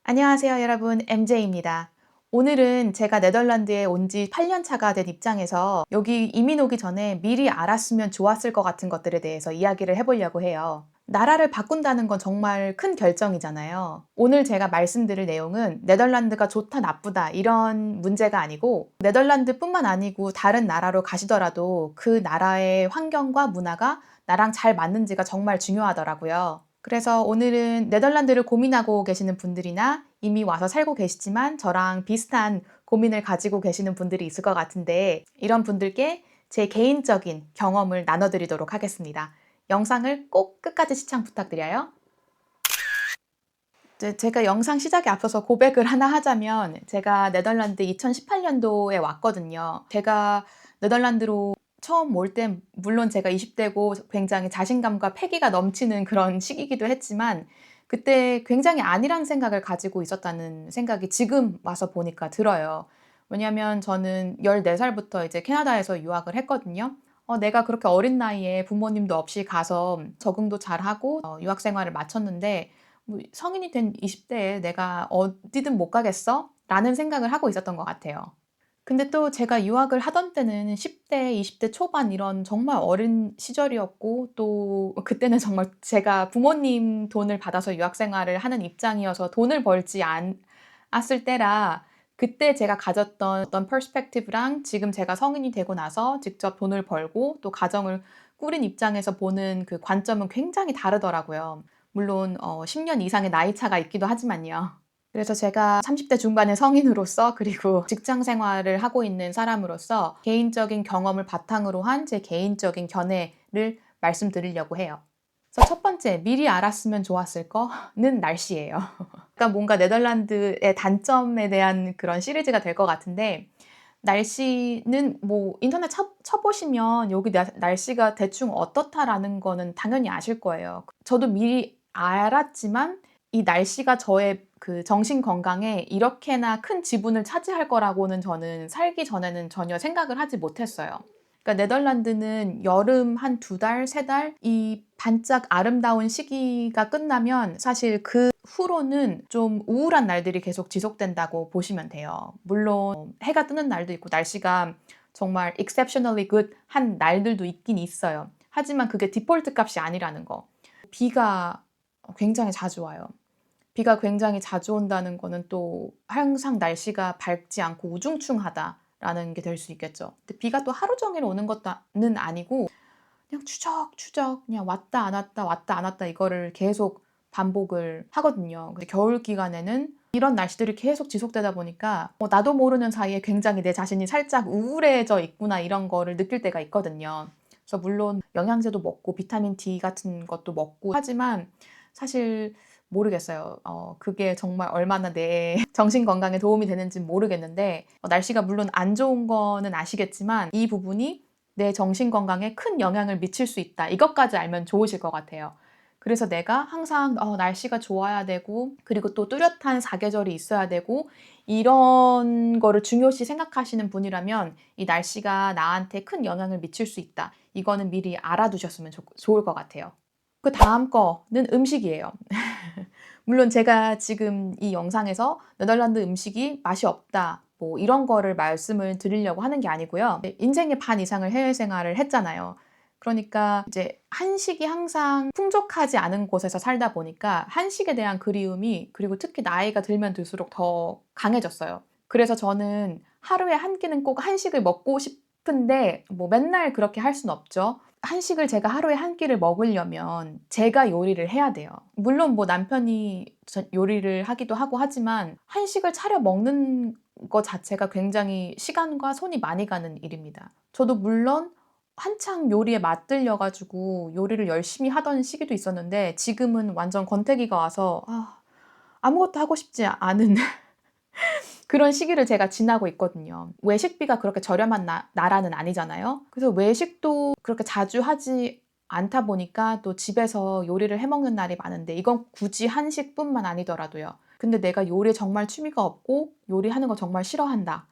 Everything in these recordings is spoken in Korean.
안녕하세요, 여러분. MJ입니다. 오늘은 제가 네덜란드에 온 지 8년 차가 된 입장에서 여기 이민 오기 전에 미리 알았으면 좋았을 것 같은 것들에 대해서 이야기를 해보려고 해요. 나라를 바꾼다는 건 정말 큰 결정이잖아요. 오늘 제가 말씀드릴 내용은 네덜란드가 좋다, 나쁘다 이런 문제가 아니고 네덜란드뿐만 아니고 다른 나라로 가시더라도 그 나라의 환경과 문화가 나랑 잘 맞는지가 정말 중요하더라고요. 그래서 오늘은 네덜란드를 고민하고 계시는 분들이나 이미 와서 살고 계시지만 저랑 비슷한 고민을 가지고 계시는 분들이 있을 것 같은데 이런 분들께 제 개인적인 경험을 나눠드리도록 하겠습니다. 영상을 꼭 끝까지 시청 부탁드려요. 제가 영상 시작에 앞서서 고백을 하나 하자면 제가 네덜란드 2018년도에 왔거든요. 제가 네덜란드로 처음 올 땐 물론 제가 20대고 굉장히 자신감과 패기가 넘치는 그런 시기이기도 했지만 그때 굉장히 안일한 생각을 가지고 있었다는 생각이 지금 와서 보니까 들어요. 왜냐하면 저는 14살부터 이제 캐나다에서 유학을 했거든요. 내가 그렇게 어린 나이에 부모님도 없이 가서 적응도 잘하고 유학 생활을 마쳤는데 뭐 성인이 된 20대에 내가 어디든 못 가겠어? 라는 생각을 하고 있었던 것 같아요. 근데 또 제가 유학을 하던 때는 10대, 20대 초반 이런 정말 어린 시절이었고 또 그때는 정말 제가 부모님 돈을 받아서 유학 생활을 하는 입장이어서 돈을 벌지 않았을 때라 그때 제가 가졌던 어떤 퍼스펙티브랑 지금 제가 성인이 되고 나서 직접 돈을 벌고 또 가정을 꾸린 입장에서 보는 그 관점은 굉장히 다르더라고요. 물론 10년 이상의 나이 차가 있기도 하지만요. 그래서 제가 30대 중반의 성인으로서 그리고 직장 생활을 하고 있는 사람으로서 개인적인 경험을 바탕으로 한 제 개인적인 견해를 말씀드리려고 해요. 그래서 첫 번째, 미리 알았으면 좋았을 거는 날씨예요. 그러니까 뭔가 네덜란드의 단점에 대한 그런 시리즈가 될 것 같은데 날씨는 뭐 인터넷 쳐보시면 여기 날씨가 대충 어떻다라는 거는 당연히 아실 거예요. 저도 미리 알았지만 이 날씨가 저의 그 정신 건강에 이렇게나 큰 지분을 차지할 거라고는 저는 살기 전에는 전혀 생각을 하지 못했어요. 그러니까 네덜란드는 여름 한 2달, 3달 이 반짝 아름다운 시기가 끝나면 사실 그 후로는 좀 우울한 날들이 계속 지속된다고 보시면 돼요. 물론 해가 뜨는 날도 있고 날씨가 정말 exceptionally good 한 날들도 있긴 있어요. 하지만 그게 디폴트 값이 아니라는 거. 비가 굉장히 자주 와요. 비가 굉장히 자주 온다는 거는 또 항상 날씨가 밝지 않고 우중충하다라는 게 될 수 있겠죠. 근데 비가 또 하루 종일 오는 것은 아니고 그냥 추적추적 그냥 왔다 안 왔다 왔다 안 왔다 이거를 계속 반복을 하거든요. 근데 겨울 기간에는 이런 날씨들이 계속 지속되다 보니까 나도 모르는 사이에 굉장히 내 자신이 살짝 우울해져 있구나 이런 거를 느낄 때가 있거든요. 그래서 물론 영양제도 먹고 비타민 D 같은 것도 먹고 하지만 사실 모르겠어요. 그게 정말 얼마나 내 정신 건강에 도움이 되는지 모르겠는데 날씨가 물론 안 좋은 거는 아시겠지만 이 부분이 내 정신 건강에 큰 영향을 미칠 수 있다. 이것까지 알면 좋으실 것 같아요. 그래서 내가 항상 날씨가 좋아야 되고 그리고 또 뚜렷한 사계절이 있어야 되고 이런 거를 중요시 생각하시는 분이라면 이 날씨가 나한테 큰 영향을 미칠 수 있다. 이거는 미리 알아두셨으면 좋을 것 같아요. 그 다음 거는 음식이에요. 물론 제가 지금 이 영상에서 네덜란드 음식이 맛이 없다. 뭐 이런 거를 말씀을 드리려고 하는 게 아니고요. 인생의 반 이상을 해외 생활을 했잖아요. 그러니까 이제 한식이 항상 풍족하지 않은 곳에서 살다 보니까 한식에 대한 그리움이 그리고 특히 나이가 들면 들수록 더 강해졌어요. 그래서 저는 하루에 한 끼는 꼭 한식을 먹고 싶은데 뭐 맨날 그렇게 할 수는 없죠. 한식을 제가 하루에 한 끼를 먹으려면 제가 요리를 해야 돼요. 물론 뭐 남편이 요리를 하기도 하고 하지만 한식을 차려 먹는 것 자체가 굉장히 시간과 손이 많이 가는 일입니다. 저도 물론 한창 요리에 맛들려가지고 요리를 열심히 하던 시기도 있었는데 지금은 완전 권태기가 와서 아무것도 하고 싶지 않은 그런 시기를 제가 지나고 있거든요. 외식비가 그렇게 저렴한 나라는 아니잖아요. 그래서 외식도 그렇게 자주 하지 않다 보니까 또 집에서 요리를 해 먹는 날이 많은데 이건 굳이 한식뿐만 아니더라도요. 근데 내가 요리에 정말 취미가 없고 요리하는 거 정말 싫어한다.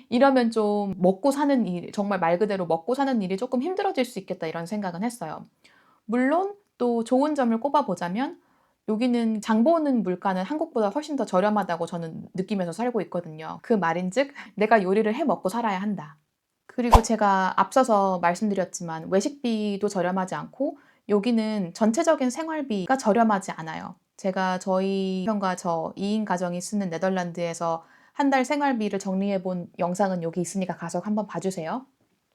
이러면 좀 먹고 사는 일, 정말 말 그대로 먹고 사는 일이 조금 힘들어질 수 있겠다 이런 생각은 했어요. 물론 또 좋은 점을 꼽아보자면 여기는 장 보는 물가는 한국보다 훨씬 더 저렴하다고 저는 느끼면서 살고 있거든요. 그 말인즉 내가 요리를 해 먹고 살아야 한다. 그리고 제가 앞서서 말씀드렸지만 외식비도 저렴하지 않고 여기는 전체적인 생활비가 저렴하지 않아요. 제가 저희 편과 저 2인 가정이 쓰는 네덜란드에서 한 달 생활비를 정리해 본 영상은 여기 있으니까 가서 한번 봐주세요.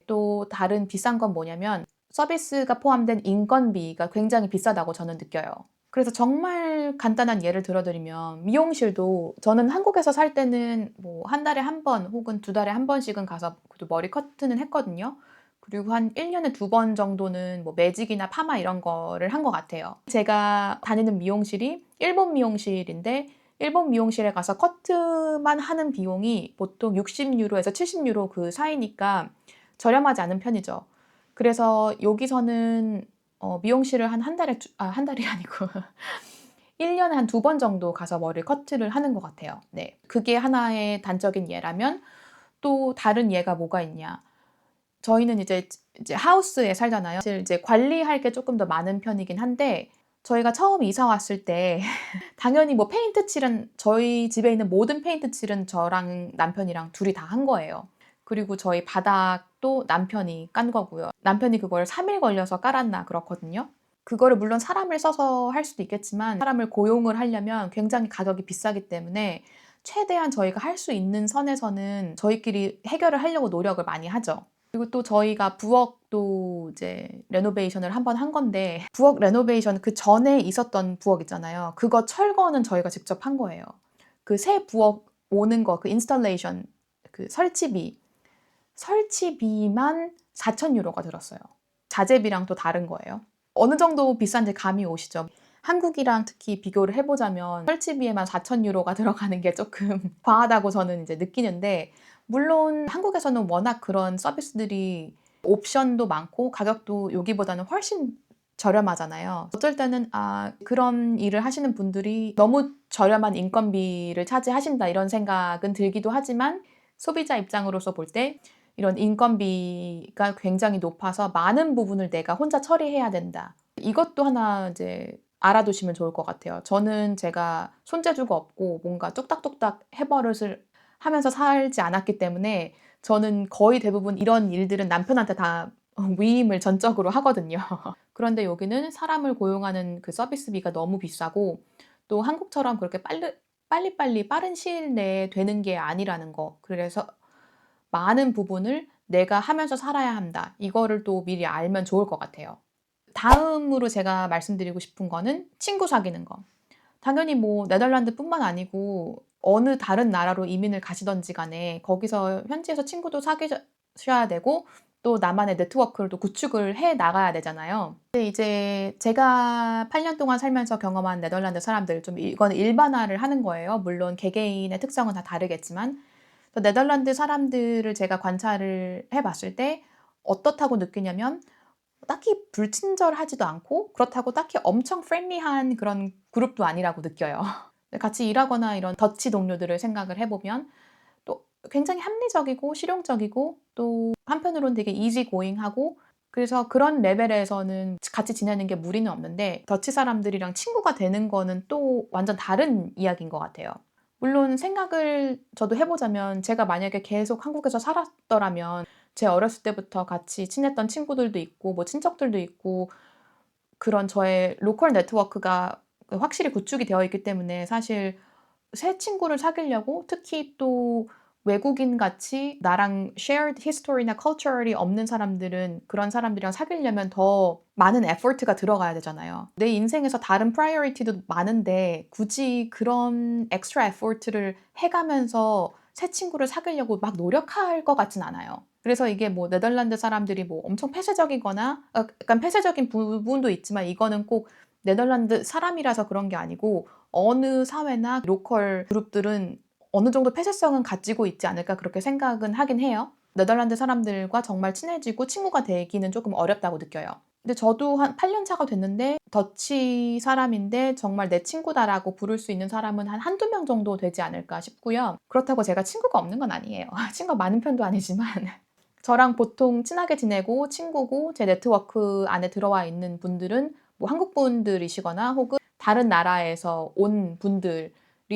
또 다른 비싼 건 뭐냐면 서비스가 포함된 인건비가 굉장히 비싸다고 저는 느껴요. 그래서 정말 간단한 예를 들어드리면 미용실도 저는 한국에서 살 때는 뭐 한 달에 한 번 혹은 두 달에 한 번씩은 가서 그래도 머리 커트는 했거든요. 그리고 한 1년에 두 번 정도는 뭐 매직이나 파마 이런 거를 한 것 같아요. 제가 다니는 미용실이 일본 미용실인데 일본 미용실에 가서 커트만 하는 비용이 보통 60유로에서 70유로 그 사이니까 저렴하지 않은 편이죠. 그래서 여기서는 미용실을 한 달에 한 달이 아니고 1년에 한 두 번 정도 가서 머리 커트를 하는 것 같아요. 네. 그게 하나의 단적인 예라면 또 다른 예가 뭐가 있냐. 저희는 이제 하우스에 살잖아요. 사실 이제 관리할 게 조금 더 많은 편이긴 한데 저희가 처음 이사 왔을 때 당연히 뭐 페인트 칠은 저희 집에 있는 모든 페인트 칠은 저랑 남편이랑 둘이 다 한 거예요. 그리고 저희 바닥도 남편이 깐 거고요. 남편이 그걸 3일 걸려서 깔았나 그렇거든요. 그거를 물론 사람을 써서 할 수도 있겠지만 사람을 고용을 하려면 굉장히 가격이 비싸기 때문에 최대한 저희가 할 수 있는 선에서는 저희끼리 해결을 하려고 노력을 많이 하죠. 그리고 또 저희가 부엌도 이제 레노베이션을 한번 한 건데 부엌 레노베이션 그 전에 있었던 부엌 있잖아요. 그거 철거는 저희가 직접 한 거예요. 그 새 부엌 오는 거, 그 인스톨레이션, 그 설치비만 4,000유로가 들었어요. 자재비랑 또 다른 거예요. 어느 정도 비싼지 감이 오시죠? 한국이랑 특히 비교를 해보자면 설치비에만 4,000유로가 들어가는 게 조금 과하다고 저는 이제 느끼는데 물론 한국에서는 워낙 그런 서비스들이 옵션도 많고 가격도 여기보다는 훨씬 저렴하잖아요. 어쩔 때는 그런 일을 하시는 분들이 너무 저렴한 인건비를 차지하신다 이런 생각은 들기도 하지만 소비자 입장으로서 볼 때 이런 인건비가 굉장히 높아서 많은 부분을 내가 혼자 처리해야 된다. 이것도 하나 이제 알아두시면 좋을 것 같아요. 저는 제가 손재주가 없고 뭔가 뚝딱뚝딱 해버릇을 하면서 살지 않았기 때문에 저는 거의 대부분 이런 일들은 남편한테 다 위임을 전적으로 하거든요. 그런데 여기는 사람을 고용하는 그 서비스비가 너무 비싸고 또 한국처럼 그렇게 빨리빨리 빠른 시일 내에 되는 게 아니라는 거. 그래서 많은 부분을 내가 하면서 살아야 한다. 이거를 또 미리 알면 좋을 것 같아요. 다음으로 제가 말씀드리고 싶은 거는 친구 사귀는 거. 당연히 뭐 네덜란드뿐만 아니고 어느 다른 나라로 이민을 가시던지 간에 거기서 현지에서 친구도 사귀셔야 되고 또 나만의 네트워크를 또 구축을 해 나가야 되잖아요. 근데 이제 제가 8년 동안 살면서 경험한 네덜란드 사람들 좀 이건 일반화를 하는 거예요. 물론 개개인의 특성은 다 다르겠지만 네덜란드 사람들을 제가 관찰을 해봤을 때 어떻다고 느끼냐면 딱히 불친절하지도 않고 그렇다고 딱히 엄청 프렌리한 그런 그룹도 아니라고 느껴요. 같이 일하거나 이런 더치 동료들을 생각을 해보면 또 굉장히 합리적이고 실용적이고 또 한편으로는 되게 이지고잉하고 그래서 그런 레벨에서는 같이 지내는 게 무리는 없는데 더치 사람들이랑 친구가 되는 거는 또 완전 다른 이야기인 것 같아요. 물론 생각을 저도 해보자면 제가 만약에 계속 한국에서 살았더라면 제 어렸을 때부터 같이 친했던 친구들도 있고 뭐 친척들도 있고 그런 저의 로컬 네트워크가 확실히 구축이 되어 있기 때문에 사실 새 친구를 사귀려고 특히 또 외국인 같이 나랑 shared history나 cultural이 없는 사람들은 그런 사람들이랑 사귀려면 더 많은 effort가 들어가야 되잖아요. 내 인생에서 다른 priority도 많은데 굳이 그런 extra effort를 해가면서 새 친구를 사귀려고 막 노력할 것 같진 않아요. 그래서 이게 뭐 네덜란드 사람들이 뭐 엄청 폐쇄적이거나 약간 폐쇄적인 부분도 있지만 이거는 꼭 네덜란드 사람이라서 그런 게 아니고 어느 사회나 로컬 그룹들은 어느 정도 폐쇄성은 가지고 있지 않을까 그렇게 생각은 하긴 해요. 네덜란드 사람들과 정말 친해지고 친구가 되기는 조금 어렵다고 느껴요. 근데 저도 한 8년 차가 됐는데 더치 사람인데 정말 내 친구다라고 부를 수 있는 사람은 한 한두 명 정도 되지 않을까 싶고요. 그렇다고 제가 친구가 없는 건 아니에요. 친구가 많은 편도 아니지만 저랑 보통 친하게 지내고 친구고 제 네트워크 안에 들어와 있는 분들은 뭐 한국 분들이시거나 혹은 다른 나라에서 온 분들이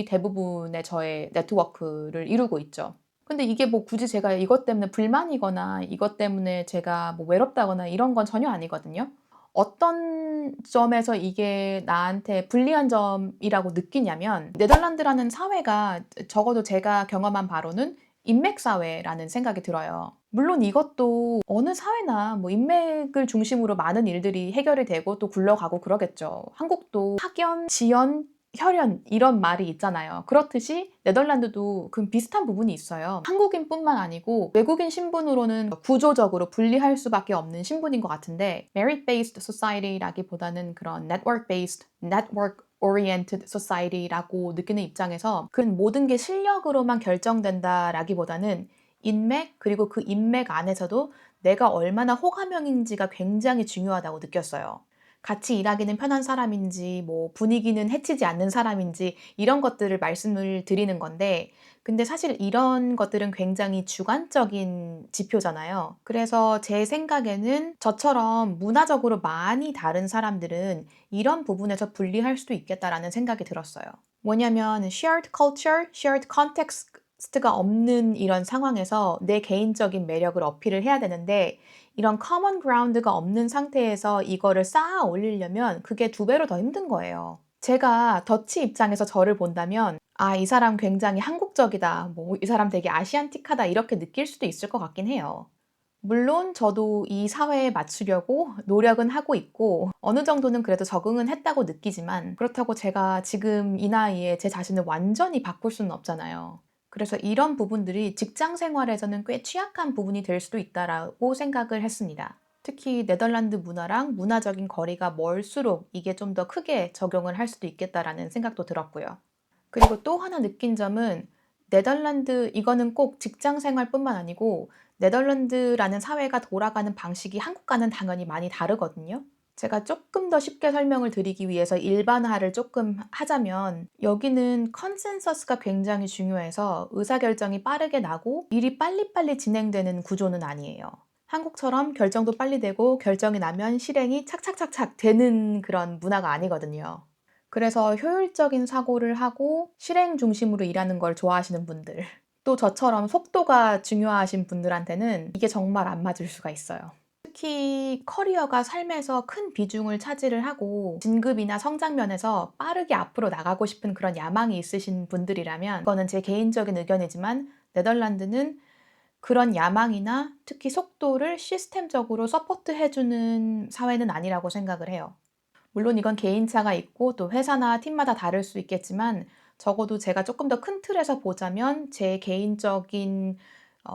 대부분의 저의 네트워크를 이루고 있죠. 근데 이게 뭐 굳이 제가 이것 때문에 불만이거나 이것 때문에 제가 뭐 외롭다거나 이런 건 전혀 아니거든요. 어떤 점에서 이게 나한테 불리한 점이라고 느끼냐면 네덜란드라는 사회가 적어도 제가 경험한 바로는 인맥 사회라는 생각이 들어요. 물론 이것도 어느 사회나 뭐 인맥을 중심으로 많은 일들이 해결이 되고 또 굴러가고 그러겠죠. 한국도 학연, 지연, 혈연 이런 말이 있잖아요. 그렇듯이 네덜란드도 그 비슷한 부분이 있어요. 한국인뿐만 아니고 외국인 신분으로는 구조적으로 분리할 수밖에 없는 신분인 것 같은데 merit-based society라기보다는 그런 network-based, network-oriented society라고 느끼는 입장에서 그 모든 게 실력으로만 결정된다라기보다는 인맥 그리고 그 인맥 안에서도 내가 얼마나 호감형인지가 굉장히 중요하다고 느꼈어요. 같이 일하기는 편한 사람인지, 뭐 분위기는 해치지 않는 사람인지 이런 것들을 말씀을 드리는 건데 근데 사실 이런 것들은 굉장히 주관적인 지표잖아요. 그래서 제 생각에는 저처럼 문화적으로 많이 다른 사람들은 이런 부분에서 분리할 수도 있겠다라는 생각이 들었어요. 뭐냐면 shared culture, shared context가 없는 이런 상황에서 내 개인적인 매력을 어필을 해야 되는데 이런 common ground가 없는 상태에서 이거를 쌓아 올리려면 그게 2배로 더 힘든 거예요. 제가 더치 입장에서 저를 본다면 아, 이 사람 굉장히 한국적이다. 뭐, 이 사람 되게 아시안틱하다. 이렇게 느낄 수도 있을 것 같긴 해요. 물론 저도 이 사회에 맞추려고 노력은 하고 있고 어느 정도는 그래도 적응은 했다고 느끼지만 그렇다고 제가 지금 이 나이에 제 자신을 완전히 바꿀 수는 없잖아요. 그래서 이런 부분들이 직장 생활에서는 꽤 취약한 부분이 될 수도 있다라고 생각을 했습니다. 특히 네덜란드 문화랑 문화적인 거리가 멀수록 이게 좀 더 크게 적용을 할 수도 있겠다라는 생각도 들었고요. 그리고 또 하나 느낀 점은 네덜란드, 이거는 꼭 직장 생활뿐만 아니고 네덜란드라는 사회가 돌아가는 방식이 한국과는 당연히 많이 다르거든요. 제가 조금 더 쉽게 설명을 드리기 위해서 일반화를 조금 하자면 여기는 컨센서스가 굉장히 중요해서 의사결정이 빠르게 나고 일이 빨리빨리 진행되는 구조는 아니에요. 한국처럼 결정도 빨리 되고 결정이 나면 실행이 착착착착 되는 그런 문화가 아니거든요. 그래서 효율적인 사고를 하고 실행 중심으로 일하는 걸 좋아하시는 분들, 또 저처럼 속도가 중요하신 분들한테는 이게 정말 안 맞을 수가 있어요. 특히 커리어가 삶에서 큰 비중을 차지를 하고 진급이나 성장 면에서 빠르게 앞으로 나가고 싶은 그런 야망이 있으신 분들이라면 이거는 제 개인적인 의견이지만 네덜란드는 그런 야망이나 특히 속도를 시스템적으로 서포트해주는 사회는 아니라고 생각을 해요. 물론 이건 개인차가 있고 또 회사나 팀마다 다를 수 있겠지만 적어도 제가 조금 더 큰 틀에서 보자면 제 개인적인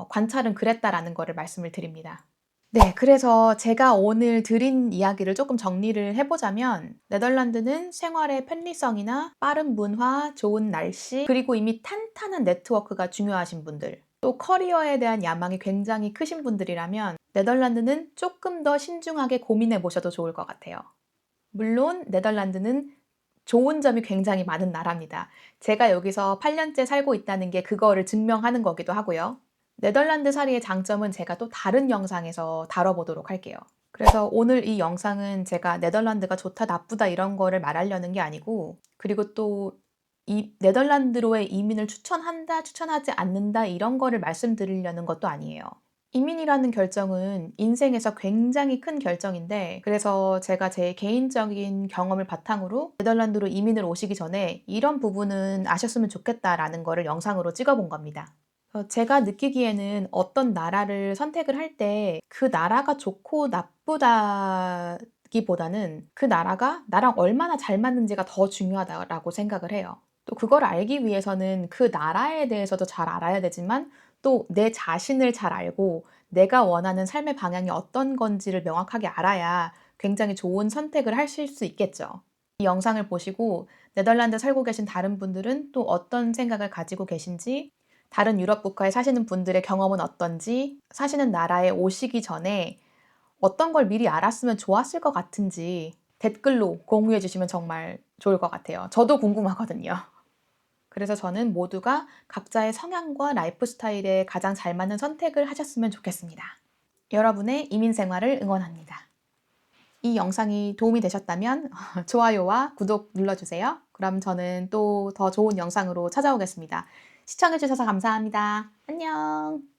관찰은 그랬다라는 거를 말씀을 드립니다. 네, 그래서 제가 오늘 드린 이야기를 조금 정리를 해보자면 네덜란드는 생활의 편리성이나 빠른 문화, 좋은 날씨, 그리고 이미 탄탄한 네트워크가 중요하신 분들, 또 커리어에 대한 야망이 굉장히 크신 분들이라면 네덜란드는 조금 더 신중하게 고민해 보셔도 좋을 것 같아요. 물론 네덜란드는 좋은 점이 굉장히 많은 나라입니다. 제가 여기서 8년째 살고 있다는 게 그거를 증명하는 거기도 하고요. 네덜란드 살이의 장점은 제가 또 다른 영상에서 다뤄보도록 할게요. 그래서 오늘 이 영상은 제가 네덜란드가 좋다 나쁘다 이런 거를 말하려는 게 아니고 그리고 또 이 네덜란드로의 이민을 추천한다 추천하지 않는다 이런 거를 말씀드리려는 것도 아니에요. 이민이라는 결정은 인생에서 굉장히 큰 결정인데 그래서 제가 제 개인적인 경험을 바탕으로 네덜란드로 이민을 오시기 전에 이런 부분은 아셨으면 좋겠다라는 거를 영상으로 찍어본 겁니다. 제가 느끼기에는 어떤 나라를 선택을 할 때 그 나라가 좋고 나쁘다기보다는 그 나라가 나랑 얼마나 잘 맞는지가 더 중요하다고 생각을 해요. 또 그걸 알기 위해서는 그 나라에 대해서도 잘 알아야 되지만 또 내 자신을 잘 알고 내가 원하는 삶의 방향이 어떤 건지를 명확하게 알아야 굉장히 좋은 선택을 하실 수 있겠죠. 이 영상을 보시고 네덜란드 살고 계신 다른 분들은 또 어떤 생각을 가지고 계신지, 다른 유럽 국가에 사시는 분들의 경험은 어떤지, 사시는 나라에 오시기 전에 어떤 걸 미리 알았으면 좋았을 것 같은지 댓글로 공유해 주시면 정말 좋을 것 같아요. 저도 궁금하거든요. 그래서 저는 모두가 각자의 성향과 라이프 스타일에 가장 잘 맞는 선택을 하셨으면 좋겠습니다. 여러분의 이민 생활을 응원합니다. 이 영상이 도움이 되셨다면 좋아요와 구독 눌러주세요. 그럼 저는 또 더 좋은 영상으로 찾아오겠습니다. 시청해주셔서 감사합니다. 안녕.